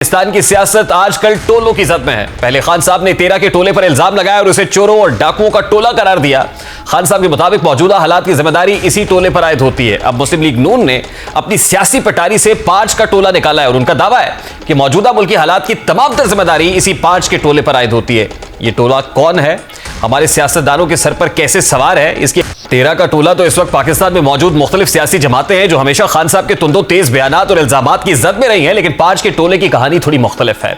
पाकिस्तान की सियासत आजकल टोलों की जद में है। पहले खान साहब ने 13 के टोले पर इल्जाम लगाया और उसे चोरों और डाकुओं का टोला करार दिया। खान साहब के मुताबिक मौजूदा हालात की जिम्मेदारी इसी टोले पर आयद होती है। अब मुस्लिम लीग नून ने अपनी सियासी पटारी से 5 का टोला निकाला है और उनका दावा है कि मौजूदा मुल्की हालात की तमाम तर जिम्मेदारी इसी 5 के टोले पर आयद होती है। ये टोला कौन है, हमारे सियासतदानों के सर पर कैसे सवार है, इसकी 13 का टोला तो इस वक्त पाकिस्तान में मौजूद मुख्तलिफ सियासी जमातें हैं जो हमेशा खान साहब के तुंदो तेज बयानात और इल्जामात की जद में रही हैं, लेकिन 5 के टोले की कहानी थोड़ी मुख्तलिफ है।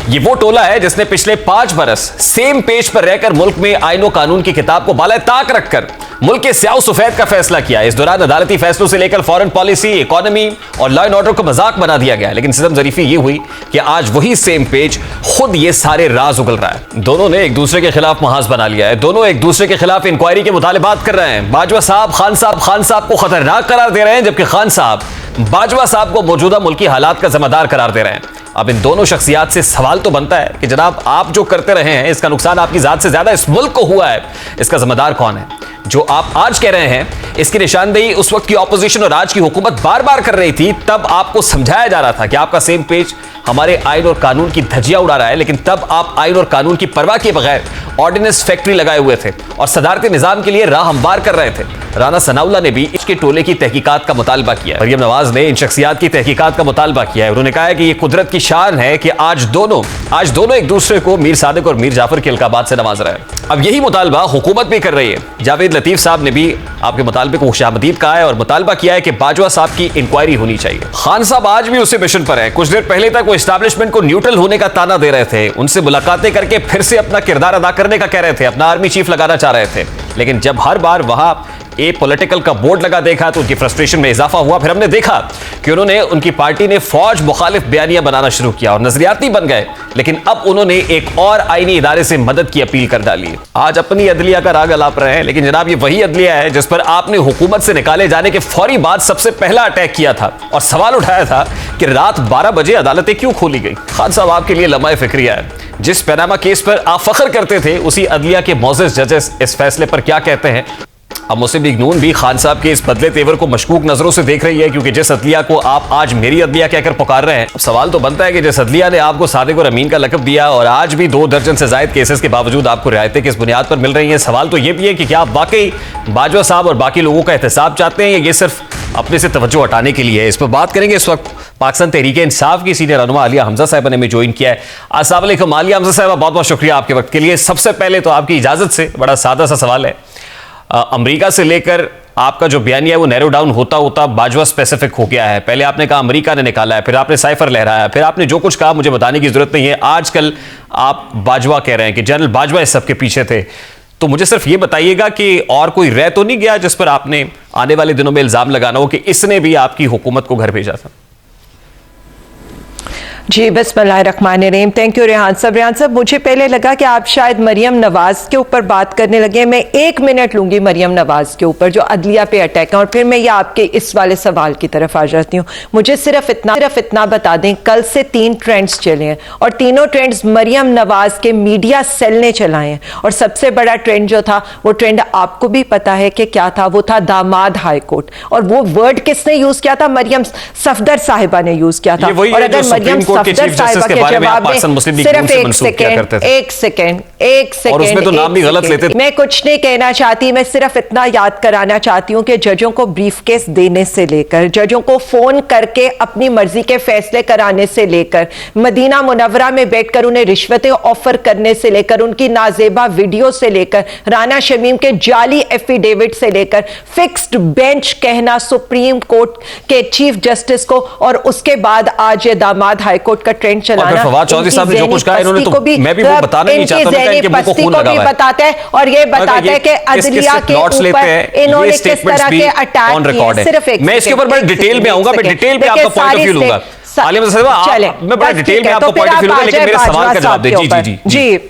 ये वो टोला है जिसने पिछले 5 बरस सेम पेज पर रहकर मुल्क में आईन और कानून की किताब को बाला ताक रखकर मुल्क के स्याह सफेद का फैसला किया। इस दौरान अदालती फैसलों से लेकर फॉरेन पॉलिसी, इकोनॉमी और लॉ एंड ऑर्डर को मजाक बना दिया गया, लेकिन सिस्टम ज़रीफी ये हुई कि आज वही सेम पेज खुद ये सारे राज उगल रहा है। दोनों ने एक दूसरे के खिलाफ महाज बना लिया है, दोनों एक दूसरे के खिलाफ इंक्वायरी के मुतालिबात कर रहे हैं। बाजवा साहब खान साहब को खतरनाक करार दे रहे हैं, जबकि खान साहब बाजवा साहब को मौजूदा मुल्की हालात का जिम्मेदार करार दे रहे हैं। अब इन दोनों शख्सियात से सवाल तो बनता है कि जनाब आप जो करते रहे हैं इसका नुकसान आपकी जात से ज्यादा इस मुल्क को हुआ है, इसका जिम्मेदार कौन है? जो आप आज कह रहे हैं इसकी निशानदेही उस वक्त की ऑपोजिशन और आज की हुकूमत बार बार कर रही थी। तब आपको समझाया जा रहा था कि आपका सेम पेज हमारे आइन और कानून की धज्जियां उड़ा रहा है, लेकिन तब आप आइन और कानून की परवाह किए बगैर ऑर्डिनेंस फैक्ट्री लगाए हुए थे और सदारती निजाम के लिए राह हमवार कर रहे थे। राना सनाउल्ला ने भी इसके टोले की तहकीकात का मुतालबा किया है। मरियम नवाज ने इन शख्सियात की तहकीकात का मुतालबा किया है। उन्होंने कहा है कि यह कुदरत की शान है कि आज दोनों एक दूसरे को मीर सादिक और मीर जाफर के अलकाबात से नवाज रहे हैं। अब यही मुतालबा हुकूमत भी कर रही है। जावेद लतीफ साहब ने भी आपके मुतालबे को खुशामदीद कहा है और मुतालबा किया है कि बाजवा साहब की इंक्वायरी होनी चाहिए। खान साहब आज भी उसी मिशन पर है। कुछ देर पहले तक वो एस्टैब्लिशमेंट को न्यूट्रल होने का ताना दे रहे थे, उनसे मुलाकातें करके फिर से अपना किरदार अदा करने का कह रहे थे, अपना आर्मी चीफ लगाना चाह रहे थे, लेकिन जब हर बार वहां ए पॉलिटिकल का बोर्ड लगा देखा तो उनकी फ्रस्ट्रेशन में इजाफा हुआ। फिर हमने देखा कि उनकी पार्टी ने फौज मुखालिफ बयानियां बनाना शुरू किया और नजरियाती बन गए, लेकिन अब उन्होंने एक और आईनी इदारे से मदद की अपील कर डाली। आज अपनी अदलिया का राग अलाप रहे हैं, लेकिन जनाब ये वही अदलिया है जिस पर आपने हुकूमत से निकाले जाने के फौरी बाद सबसे पहला अटैक किया था और सवाल उठाया था कि रात 12 बजे अदालतें क्यों खोली गई। खान साहब आपके लिए लम्हा फिक्रिया है। जिस पनामा केस पर आप फख्र करते थे उसी अदलिया के मोअज़्ज़िज़ जजेस इस फैसले पर क्या कहते हैं? अब मुस्लिम लीग नून भी खान साहब के इस बदले तेवर को मशकूक नजरों से देख रही है, क्योंकि जिस अदलिया को आप आज मेरी अदलिया कहकर पुकार रहे हैं, अब सवाल तो बनता है कि जिस अदलिया ने आपको सादिक और अमीन का लक़ब दिया और आज भी 2 दर्जन से जायद केसेस के बावजूद आपको रियायतें किस बुनियाद पर मिल रही हैं, सवाल तो यह भी है कि क्या आप वाकई बाजवा साहब और बाकी लोगों का एहतसाब चाहते हैं या ये सिर्फ अपने से तवज्जो हटाने के लिए है? इस पर बात करेंगे। इस वक्त पाकिस्तान तहरीक इंसाफ की सीनियर रहनुमा आलिया हमजा साहिबा ने हमें ज्वाइन किया है। अस्सलाम वालेकुम आलिया हमजा साहिबा, बहुत बहुत शुक्रिया आपके वक्त के लिए। सबसे पहले तो आपकी इजाजत से बड़ा सादा सा सवाल है, अमेरिका से लेकर आपका जो बयानिया है वो नैरो डाउन होता होता बाजवा स्पेसिफिक हो गया है। पहले आपने कहा अमेरिका ने निकाला है, फिर आपने साइफर लहराया, फिर आपने जो कुछ कहा मुझे बताने की जरूरत नहीं है। आजकल आप बाजवा कह रहे हैं कि जनरल बाजवा इस सब के पीछे थे, तो मुझे सिर्फ ये बताइएगा कि और कोई रह तो नहीं गया जिस पर आपने आने वाले दिनों में इल्जाम लगाना हो कि इसने भी आपकी हुकूमत को घर भेजा था? जी बिस्मिल्लाहिर्रहमानिर्रहीम। थैंक यू रेहान साहब। मुझे पहले लगा कि आप शायद मरियम नवाज के ऊपर बात करने लगे। मैं 1 मिनट लूंगी मरियम नवाज के ऊपर जो अदलिया पे अटैक है, और फिर मैं ये आपके इस वाले सवाल की तरफ आ जाती हूँ। मुझे सिर्फ इतना बता दें, कल से 3 ट्रेंड्स चले हैं और तीनों ट्रेंड्स मरियम नवाज के मीडिया सेल ने चलाए हैं। और सबसे बड़ा ट्रेंड जो था वो ट्रेंड आपको भी पता है कि क्या था, वो था दामाद हाईकोर्ट। और वो वर्ड किसने यूज किया था? मरियम सफदर साहिबा ने यूज किया था। और अगर मरियम सफदर साहिबा के जवाब में सिर्फ एक सेकेंड और उसमें तो नाम भी गलत लेते थे। मैं कुछ नहीं कहना चाहती, मैं सिर्फ इतना याद कराना चाहती हूं कि जजों को ब्रीफकेस देने से लेकर, जजों को फोन करके अपनी मर्जी के फैसले कराने से लेकर, मदीना मुनव्वरा में बैठकर उन्हें रिश्वतें ऑफर करने से लेकर, उनकी नाजेबा वीडियो से लेकर, राना शमीम के जाली एफिडेविट से लेकर, फिक्स्ड बेंच कहना सुप्रीम कोर्ट के चीफ जस्टिस को, और उसके बाद आज ये दामाद हाईकोर्ट का ट्रेंड चलाना। फवाद चौधरी साहब ने जो कुछ कहा इन्होंने तो मैं भी वो बताना नहीं चाहता था कि मुझको खून लगा है। बताते हैं और ये बताते हैं कि अदलिया के ऊपर इन्होंने किस तरह के अटैक किए। सिर्फ एक मैं इसके ऊपर बड़े डिटेल में आऊंगा, मैं डिटेल में आपका पॉइंट ऑफ व्यू लूंगा। आलिया साहब मैं बड़ा डिटेल में आपको पॉइंट ऑफ व्यू लूंगा, लेकिन मेरे सवाल का जवाब दीजिए।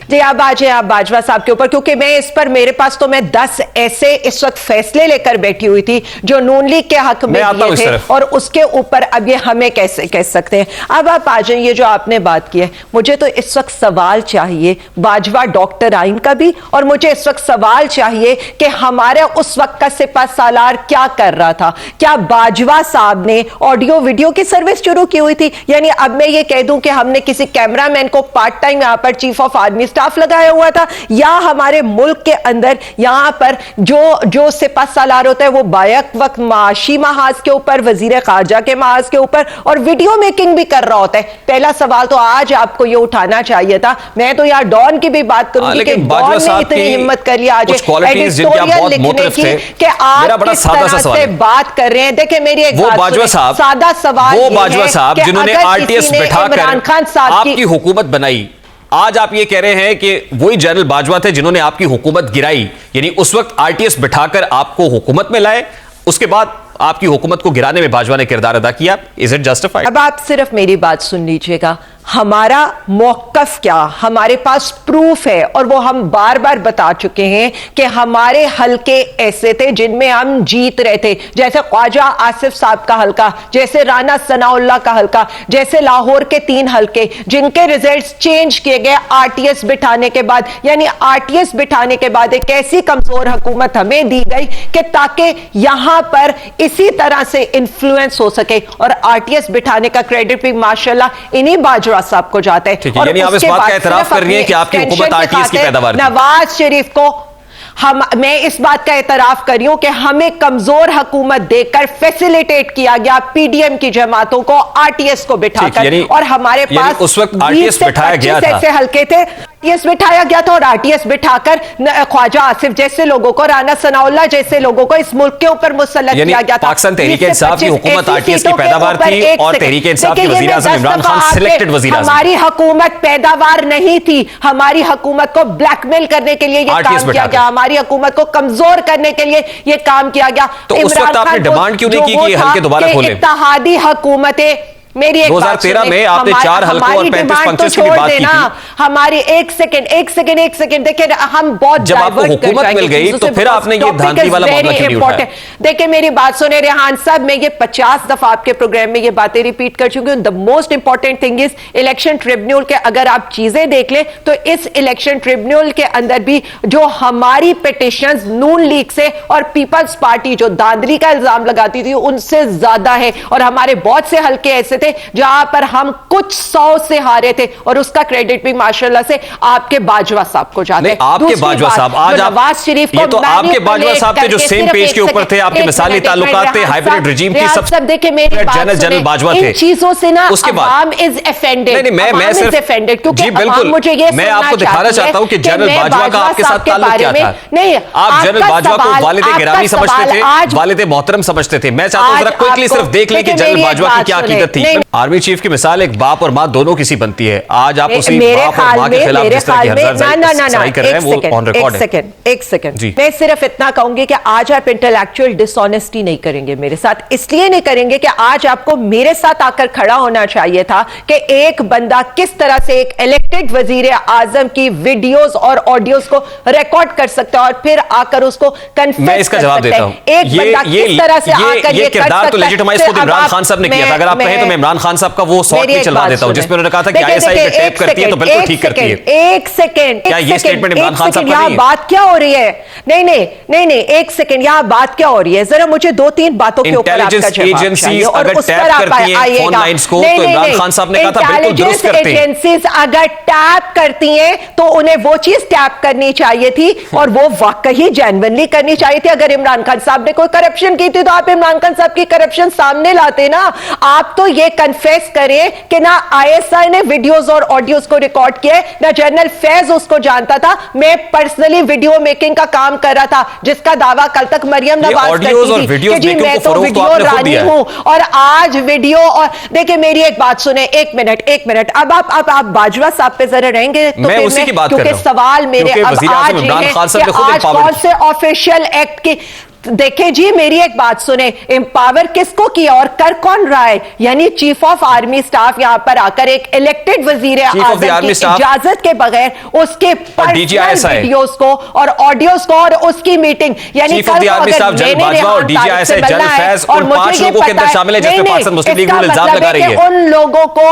जी आप आ जाए आप बाजवा साहब के ऊपर, क्योंकि मैं इस पर मेरे पास तो मैं 10 ऐसे इस वक्त फैसले लेकर बैठी हुई थी जो नून लीग के हक में दिए थे, और उसके ऊपर अब ये हमें कैसे कह सकते हैं। अब आप आ जाए, ये जो आपने बात की है, मुझे तो इस वक्त सवाल चाहिए बाजवा डॉक्टर आइन का भी, और मुझे इस वक्त सवाल चाहिए कि हमारे उस वक्त का सिपह सालार क्या कर रहा था। क्या बाजवा साहब ने ऑडियो वीडियो की सर्विस शुरू की हुई हुई थी? यानी अब मैं ये कह दूं कि हमने किसी कैमरामैन को पार्ट टाइम यहां पर चीफ ऑफ आर्मी स्टाफ लगाया हुआ था, या हमारे मुल्क के अंदर यहां पर जो सिपह सालार होता है वो बायक वक्त माशी महाज के ऊपर, वजीर खारजा के महाज के ऊपर और वीडियो मेकिंग भी कर रहा होता है? पहला सवाल तो आज आपको ये उठाना चाहिए था। मैं तो यार डॉन की भी बात करूंगी कि डॉन ने इतनी हिम्मत कर लिया आज एडिटोरियल लिखने की कि आप किस तरह से बात कर रहे हैं। देखिए मेरी एक बात सुनिए, सादा सवाल वो बाजवा साहब जिन्होंने आरटीएस बिठाकर इमरान खान साहब आपकी हुकूमत बनाई, आज आप ये कह रहे हैं कि वही जनरल बाजवा थे जिन्होंने आपकी हुकूमत गिराई, यानी उस वक्त आरटीएस बिठाकर आपको हुकूमत में लाए, उसके बाद आपकी हुकूमत को गिराने में बाजवा ने किरदार अदा किया। Is it justified? अब आप सिर्फ मेरी बात सुन लीजिएगा, हमारा मौकफ क्या, हमारे पास प्रूफ है और वो हम बार बार बता चुके हैं कि हमारे हलके ऐसे थे जिनमें हम जीत रहे थे, जैसे ख्वाजा आसिफ साहब का हलका, जैसे राना सनाउल्लाह का हलका, जैसे लाहौर के 3 हलके जिनके रिजल्ट्स चेंज किए गए आरटीएस बिठाने के बाद। यानी आरटीएस बिठाने के बाद एक ऐसी कमजोर हुकूमत हमें दी गई कि ताकि यहां पर इसी तरह से इन्फ्लुएंस हो सके, और आरटीएस बिठाने का क्रेडिट भी माशाल्लाह इन्हीं बाजवा साहब को जाता है। और यानी आप इस बात का एतराफ कर रही हैं कि आपकी हुकूमत आरटीएस की पैदावार थी। नवाज शरीफ को मैं इस बात का एतराफ कर रही हूं कि हमें कमजोर हुकूमत देकर फैसिलिटेट किया गया पीडीएम की जमातों को आरटीएस को बिठाकर, और हमारे पास उस वक्त आरटीएस बिठाया गया था, ऐसे हल्के थे आरटीएस बिठाया गया था, और आरटीएस बिठाकर ख्वाजा आसिफ जैसे लोगों को, राना सनाउल्लाह जैसे लोगों को इस मुल्क के ऊपर मुसल्लत किया गया था। पाकिस्तान तहरीक इंसाफ की हुकूमत आरटीएस की पैदावार थी और तहरीक इंसाफ के वजीर आज़म इमरान खान सिलेक्टेड वजीर आज़म। हमारी हुकूमत पैदावार नहीं थी, हमारी हुकूमत को ब्लैकमेल करने के लिए ये काम किया गया, हमारी हुकूमत को कमजोर करने के लिए ये काम किया गया। तो उस वक्त आपने डिमांड क्यों नहीं की कि ये हल्के दोबारा खोलें? इत्तेहादी हुकूमतें, मेरी 2013 में आपने 4 हल्कों और 35 पंक्चर्स की बात की थी। हमारी एक सेकंड देखिए, हम बहुत जब आपको हुकूमत मिल गई तो फिर आपने ये धांधली वाला मामला क्यों नहीं उठाया? देखिए मेरी बात सुने रेहान साहब, मैं ये 50 दफा आपके प्रोग्राम में ये बातें रिपीट कर चुकी हूं। The most important thing is election tribunal के अगर आप चीजें देख लें तो इस इलेक्शन ट्रिब्यूनल के अंदर भी जो हमारी पिटिशंस नून लीग से और पीपल्स पार्टी जो धांधली का इल्जाम लगाती थी उनसे ज्यादा है, और हमारे बहुत से हल्के ऐसे थे जहां पर हम कुछ 100 से हारे थे, और उसका क्रेडिट भी माशाल्लाह से आपके बाजवा साहब को जाता है। आपके बाजवा साहब, आज नवाज शरीफ ये तो आपके बाजवा साहब थे जो सेम पेज के ऊपर थे, आपके मिसाली ताल्लुकात थे, हाइब्रिड रिजीम की सब। देखिए मेरी बात जनरल बाजवा थे, चीजों से ना उसके बाद इज ऑफेंडेड। नहीं, मैं सिर्फ ऑफेंडेड क्योंकि बिल्कुल मुझे ये मैं आपको दिखाना चाहता हूं कि जनरल बाजवा का आपके साथ ताल्लुक क्या था। नहीं, आप जनरल बाजवा को वालिद गिरामी समझते थे, वालिद मोहतरम समझते थे। मैं चाहता हूं जरा क्विकली सिर्फ देख लें कि जनरल बाजवा की क्या अकीदत थी। आर्मी चीफ की मिसाल एक बाप और मां दोनों किसी बनती है। आज आप उसी बाप और मां के खिलाफ जिस तरह की हरजाई कर रहे हैं वो ऑन रिकॉर्ड है। एक सेकंड मैं सिर्फ इतना कहूंगी कि आज आप इंटेलेक्चुअल डिसऑनेस्टी नहीं करेंगे मेरे साथ, इसलिए नहीं करेंगे कि आज आपको मेरे साथ आकर खड़ा होना चाहिए था कि एक बंदा किस तरह से एक इलेक्टेड वजीर आजम की वीडियोस और ऑडियोस को रिकॉर्ड कर सकता है और फिर आकर उसको कन्फेस मैं इसका जवाब देता हूं। एक बंदा किस तरह से आकर ये किरदार तो लेजिटिमाइज खुद इमरान खान साहब ने किया था। अगर आप कहें तो मैं इमरान खान साहब का वो शॉट भी चला देता हूं जिसमें उन्होंने कहा था कि आईएसआई पे टैप करती है तो बिल्कुल ठीक करती है। एक सेकंड, क्या ये स्टेटमेंट इमरान खान साहब का नहीं है? बात क्या हो रही है? नहीं, एक सेकंड, यहाँ बात क्या हो रही है? जरा मुझे 2-3 बातों के ऊपर आपका जवाब चाहिए और उस पर आप आइएगा। फोन लाइंस को तो इमरान खान साहब ने कहा था बिल्कुल दुरुस्त करते हैं। एजेंसीज अगर टैप करती हैं तो उन्हें वो चीज टैप करनी चाहिए थी और वो वाकई जेन्युइनली करनी चाहिए थी। अगर इमरान खान साहब ने कोई करप्शन की थी तो आप इमरान खान साहब की करप्शन सामने लाते ना। आप तो ये कन्फेस करें कि ना आईएसआई ने वीडियोस और ऑडियोस को रिकॉर्ड किया, ना जनरल फैज उसको जानता था। मैं पर्सनली वीडियो मेकिंग का काम कर रहा था जिसका दावा कल तक मरियम नवाज करती थी कि जी मैं तो वीडियो रानी हूं और आज वीडियो। और देखिए मेरी एक बात सुने, एक मिनट अब आप बाजवा साहब पे जरा रहेंगे तो मैं उसी की बात कर रहा हूं, क्योंकि सवाल मेरे अब आज आज कौन से ऑफिशियल एक्ट की देखें जी। मेरी एक बात सुने, एम्पावर किसको किया और कर कौन रहा है? यानी चीफ ऑफ आर्मी स्टाफ यहां पर आकर एक इलेक्टेड वजीर आजम की इजाजत के बगैर उसके पर्सनल वीडियोस को और ऑडियोस को और उसकी मीटिंग, यानी कल को अगर मैंने और डीजीआईएसआई जनरल फैज और मुझे ये पता शामिल है जिसमें पाकिस्तान मुस्लिम लीग को इल्जाम लगा रही है, उन लोगों को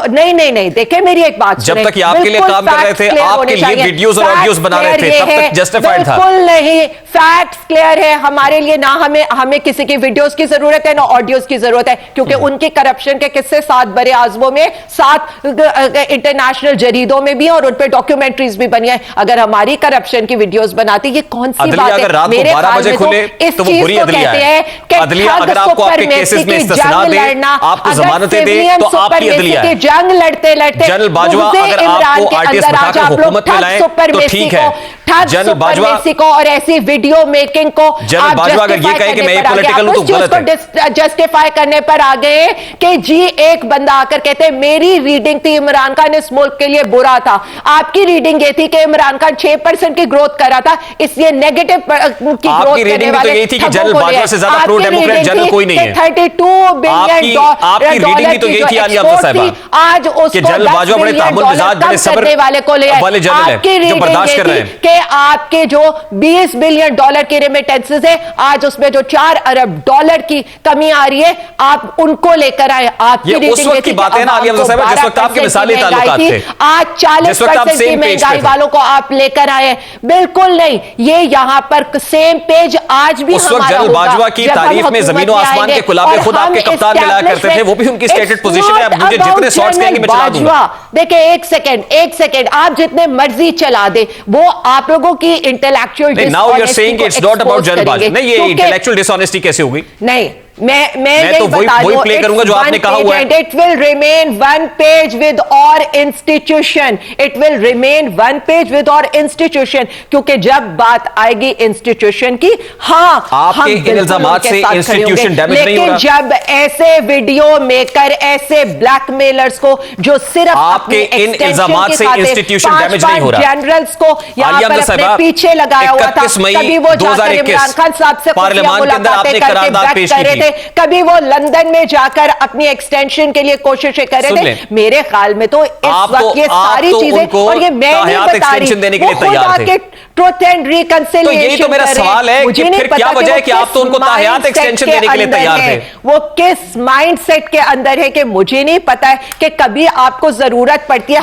नहीं देखिए मेरी एक बात जब तक आपके लिए काम कर रहे थे, आपके लिए वीडियोस और ऑडियोस बना रहे थे, तब तक जस्टिफाइड था। बिल्कुल नहीं, फैक्ट्स क्लियर क्लियर है हमारे लिए, ना हमें किसी की वीडियोस की जरूरत है ना ऑडियोज की जरूरत है, क्योंकि उनके करप्शन के किस्से 7 बड़े आजमों में, 7 इंटरनेशनल जरीदों में भी और उन पे डॉक्यूमेंट्रीज भी बनी है। अगर हमारी करप्शन की वीडियोस बनाती, ये कौन सी बात अगर है? रात को मेरे 12 ख्याल बजे में खुले इस तो वो चीज बुरी को अदलिया कहते है। हैं कि अदलिया अगर आपको आपके केसेस में इस्तिस्ना दे, आपको जमानतें दे, तो आपकी अदलिया है। जंग लड़ते लड़ते जनरल बाजवा अगर आपको आरटीएस बिठाकर हुकूमत में लाए तो ठीक है। जनरल बाजवा को और ऐसी वीडियो मेकिंग को जनरल बाजवा अगर ये कहे कि मैं पॉलिटिकल हूं तो गलत है। जस्टिफाई करने पर आ गए कि जी एक बंदा आकर कहते मेरी रीडिंग थी इमरान खान इस मुल्क के लिए बुरा था, आपकी रीडिंग ये थी कि इमरान खान 6% की ग्रोथ कर रहा था, इसलिए नेगेटिव की ग्रोथ करने वाले तो ये थी कि जनरल बाजवा से ज्यादा प्रो डेमोक्रेट जनरल कोई नहीं है। 32 बिलियन आपकी रीडिंग भी तो यही थी आलिया अफजल साहिबा, आज उसको कि जनरल बाजवा बड़े तहम्मुल मिजाज बड़े सब्र वाले को ले वाले जनरल है जो बर्दाश्त कर रहे हैं कि आपके जो 20 बिलियन डॉलर की रेमिटेंसेस है, आज उसमें जो 4 अरब डॉलर की कमी आ रही है, आप उनको लेकर आए। आपकी ये उस वक्त की बात है ना आलिया अफजल साहिबा, जिस वक्त आपके मिसाली ताल्लुकात थे। आज 40% की महंगाई वालों को आप लेकर आए। बिल्कुल नहीं, ये यहाँ पर सेम पेज आज भी उस वक्त जनरल बाजवा की तारीफ में जमीन और आसमान के कुलाबे खुद आपके कप्तान मिलाया करते थे, वो भी उनकी स्टेटेड पोजीशन है। अब मुझे जितने शॉट्स कहेंगे मैं चला दूंगा। देखिए एक सेकंड, आप जितने मर्जी चला दे, वो आप लोगों की intellectual now you are saying it's not about general Bajwa. नहीं, ये इंटेलेक्चुअल डिसऑनेस्टी कैसे होगी? नहीं, मैं तो वही प्ले करूंगा जो आपने कहा हुआ है। It will remain one page with our institution, it will remain one page with our institution, क्योंकि जब बात आएगी इंस्टीट्यूशन की, हाँ आपके इन इल्जामात से इंस्टीट्यूशन डैमेज नहीं हो रहा। जब ऐसे वीडियो मेकर, ऐसे ब्लैकमेलर्स को जो सिर्फ आपके इन इल्जामात से इंस्टीट्यूशन डैमेज नहीं हो रहा, जनरल्स को यहाँ पर अपने पीछे लगाया हुआ था। कभी वो जाकर इमरान खान साहब से मुलाकातें करके बैठ कर रहे थे, कभी वो लंदन में जाकर अपनी एक्सटेंशन के लिए कोशिशें कर रहे थे। मेरे ख्याल में तो इस वक्त ये सारी चीजें, और ये मैं नहीं बता रही, वो खुद आके ट्रुथ एंड रिकंसिलिएशन, तो यही तो मेरा सवाल है कि फिर क्या वजह है कि आप तो उनको ताहयात एक्सटेंशन देने के लिए तैयार थे? वो किस माइंडसेट के अंदर है कि मुझे नहीं पता है कि कभी आपको जरूरत पड़ती है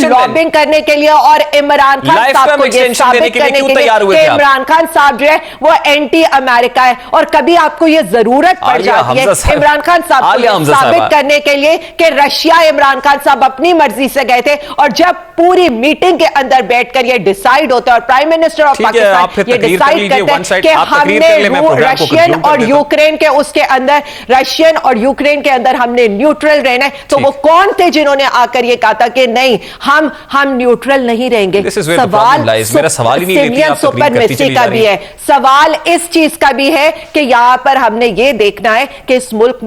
लॉबिंग करने के लिए और इमरान खान साहब को ये साबित करने के लिए कि इमरान खान साहब जो है वो एंटी अमेरिका है, और कभी आपको ये जरूरत पड़ जाती है इमरान खान साहब को साबित करने के लिए कि रशिया इमरान खान साहब अपनी मर्जी से गए थे, और जब पूरी मीटिंग के अंदर बैठकर ये डिसाइड होता है और प्राइम मिनिस्टर ऑफ पाकिस्तान ये डिसाइड करते हैं कि हमने रशियन और यूक्रेन के उसके अंदर, रशियन और यूक्रेन के अंदर हमने न्यूट्रल रहना है, तो वो कौन थे जिन्होंने आकर ये कहा था कि नहीं हम न्यूट्रल नहीं रहेंगे? सवाल सिविलियन सुपरमेसी का भी है, सवाल इस चीज का भी है कि यहां पर हमने ये देखना है कि इस मुल्क में